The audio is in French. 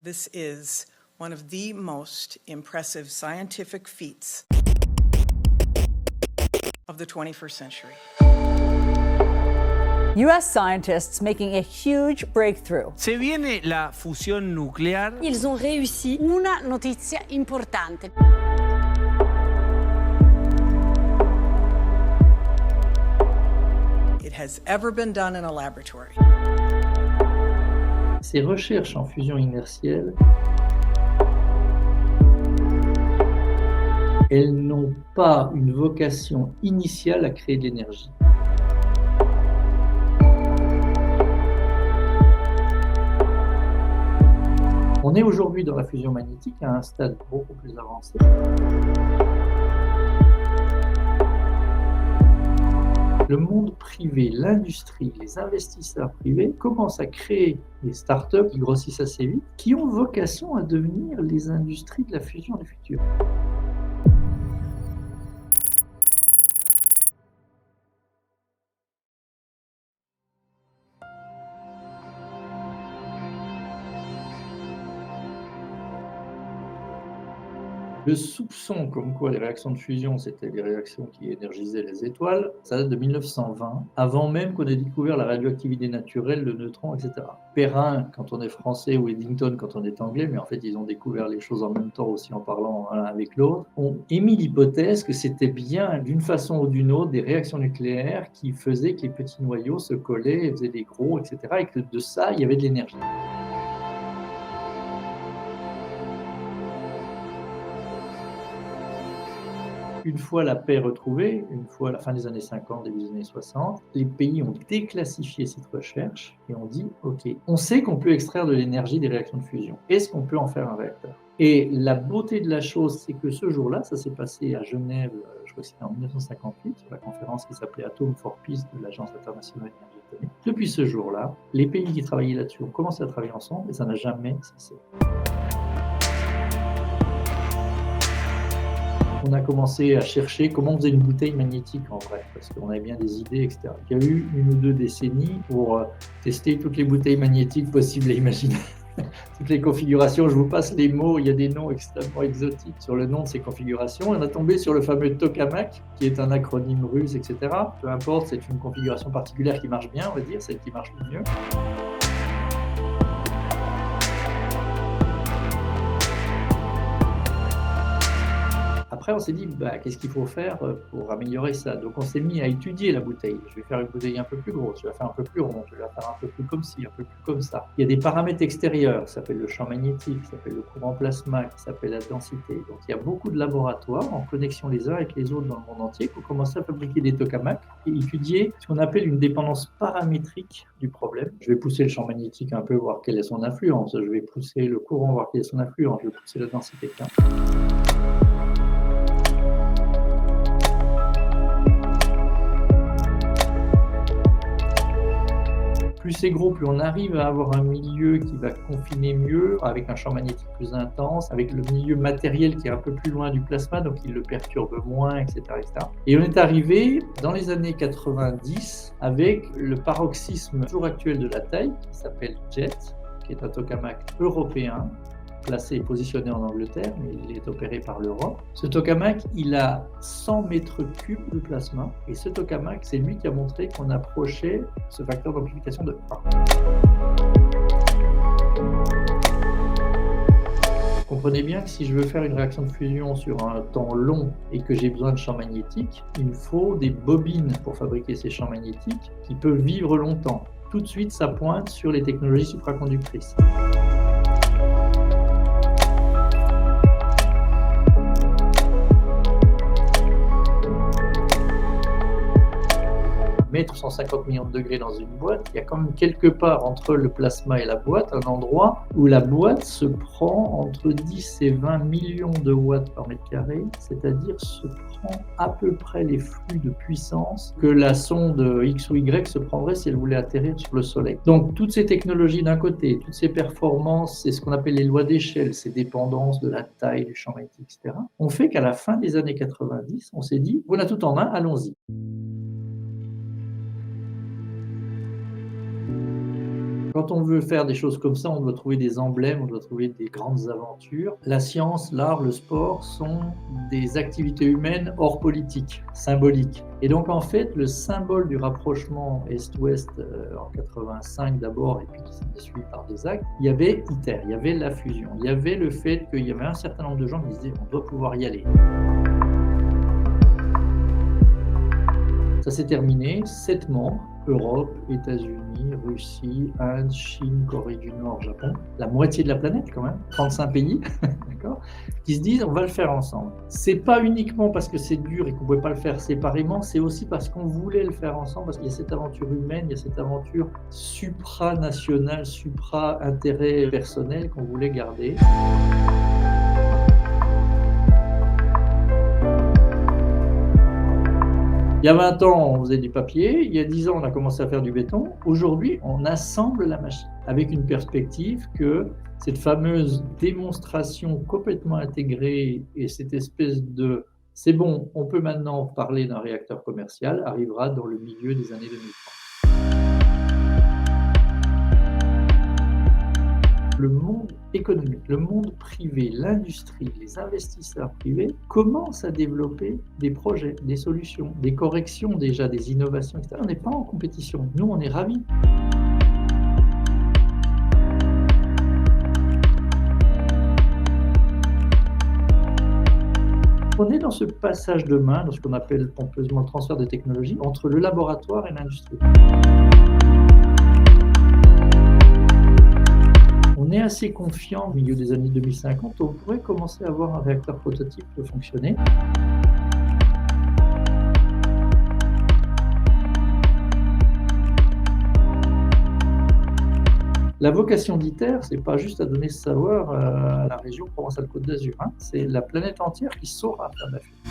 This is one of the most impressive scientific feats of the 21st century. U.S. scientists making a huge breakthrough. Se viene la fusión nuclear. Ils ont réussi. Una notizia importante. It has ever been done in a laboratory. Ces recherches en fusion inertielle, elles n'ont pas une vocation initiale à créer de l'énergie. On est aujourd'hui dans la fusion magnétique à un stade beaucoup plus avancé. Le monde privé, l'industrie, les investisseurs privés commencent à créer des startups qui grossissent assez vite, qui ont vocation à devenir les industries de la fusion du futur. Le soupçon comme quoi les réactions de fusion, c'était des réactions qui énergisaient les étoiles, ça date de 1920, avant même qu'on ait découvert la radioactivité naturelle, le neutron, etc. Perrin, quand on est français, ou Eddington, quand on est anglais, mais en fait, ils ont découvert les choses en même temps aussi en parlant l'un avec l'autre, ont émis l'hypothèse que c'était bien, d'une façon ou d'une autre, des réactions nucléaires qui faisaient que les petits noyaux se collaient, faisaient des gros, etc. Et que de ça, il y avait de l'énergie. Une fois la paix retrouvée, une fois la fin des années 50, début des années 60, les pays ont déclassifié cette recherche et ont dit « Ok, on sait qu'on peut extraire de l'énergie des réactions de fusion. Est-ce qu'on peut en faire un réacteur ?» Et la beauté de la chose, c'est que ce jour-là, ça s'est passé à Genève, je crois que c'était en 1958, sur la conférence qui s'appelait Atom for Peace de l'Agence internationale de l'énergie atomique. Depuis ce jour-là, les pays qui travaillaient là-dessus ont commencé à travailler ensemble et ça n'a jamais cessé. On a commencé à chercher comment on faisait une bouteille magnétique en vrai, parce qu'on avait bien des idées, etc. Il y a eu 1 ou 2 décennies pour tester toutes les bouteilles magnétiques possibles et imaginables, toutes les configurations. Je vous passe les mots, il y a des noms extrêmement exotiques sur le nom de ces configurations. On a tombé sur le fameux tokamak, qui est un acronyme russe, etc. Peu importe, c'est une configuration particulière qui marche bien, on va dire, celle qui marche le mieux. Après, on s'est dit, qu'est-ce qu'il faut faire pour améliorer ça? Donc, on s'est mis à étudier la bouteille. Je vais faire une bouteille un peu plus grosse, je vais la faire un peu plus ronde, je vais la faire un peu plus comme ci, un peu plus comme ça. Il y a des paramètres extérieurs, ça s'appelle le champ magnétique, ça s'appelle le courant plasma, qui s'appelle la densité. Donc, il y a beaucoup de laboratoires en connexion les uns avec les autres dans le monde entier qui ont commencé à fabriquer des tokamaks et étudier ce qu'on appelle une dépendance paramétrique du problème. Je vais pousser le champ magnétique un peu, voir quelle est son influence. Je vais pousser le courant, voir quelle est son influence. Je vais pousser la densité. Plus c'est gros, plus on arrive à avoir un milieu qui va confiner mieux, avec un champ magnétique plus intense, avec le milieu matériel qui est un peu plus loin du plasma, donc il le perturbe moins, etc., etc. Et on est arrivé dans les années 90 avec le paroxysme toujours actuel de la taille, qui s'appelle JET, qui est un tokamak européen, placé et positionné en Angleterre, mais il est opéré par l'Europe. Ce tokamak, il a 100 mètres cubes de plasma, et ce tokamak, c'est lui qui a montré qu'on approchait ce facteur d'amplification de 1. Comprenez bien que si je veux faire une réaction de fusion sur un temps long et que j'ai besoin de champs magnétiques, il me faut des bobines pour fabriquer ces champs magnétiques qui peuvent vivre longtemps. Tout de suite, ça pointe sur les technologies supraconductrices. Mettre 150 millions de degrés dans une boîte, il y a quand même quelque part entre le plasma et la boîte un endroit où la boîte se prend entre 10 et 20 millions de watts par mètre carré, c'est-à-dire se prend à peu près les flux de puissance que la sonde X ou Y se prendrait si elle voulait atterrir sur le Soleil. Donc toutes ces technologies d'un côté, toutes ces performances, c'est ce qu'on appelle les lois d'échelle, ces dépendances de la taille, du champ magnétique, etc., ont fait qu'à la fin des années 90, on s'est dit, on a tout en main, allons-y. Quand on veut faire des choses comme ça, on doit trouver des emblèmes, on doit trouver des grandes aventures. La science, l'art, le sport sont des activités humaines hors politique, symboliques. Et donc en fait, le symbole du rapprochement Est-Ouest en 85 d'abord, et puis qui s'est suivi par des actes, il y avait ITER, il y avait la fusion, il y avait le fait qu'il y avait un certain nombre de gens qui disaient on doit pouvoir y aller. Ça s'est terminé, 7 membres, Europe, États-Unis, Russie, Inde, Chine, Corée du Nord, Japon, la moitié de la planète quand même, 35 pays, d'accord, qui se disent on va le faire ensemble. C'est pas uniquement parce que c'est dur et qu'on ne pouvait pas le faire séparément, c'est aussi parce qu'on voulait le faire ensemble, parce qu'il y a cette aventure humaine, il y a cette aventure supranationale, supra-intérêt personnel qu'on voulait garder. Il y a 20 ans, on faisait du papier. Il y a 10 ans, on a commencé à faire du béton. Aujourd'hui, on assemble la machine avec une perspective que cette fameuse démonstration complètement intégrée et cette espèce de « c'est bon, on peut maintenant parler d'un réacteur commercial » arrivera dans le milieu des années 2030. Le monde économique, le monde privé, l'industrie, les investisseurs privés commencent à développer des projets, des solutions, des corrections déjà, des innovations, etc. On n'est pas en compétition. Nous, on est ravis. On est dans ce passage de main, dans ce qu'on appelle pompeusement le transfert de technologies, entre le laboratoire et l'industrie. On est assez confiant au milieu des années 2050, on pourrait commencer à avoir un réacteur prototype qui peut fonctionner. La vocation d'ITER, c'est pas juste à donner ce savoir à la région Provence-Alpes-Côte d'Azur, c'est la planète entière qui saura faire de la fusion.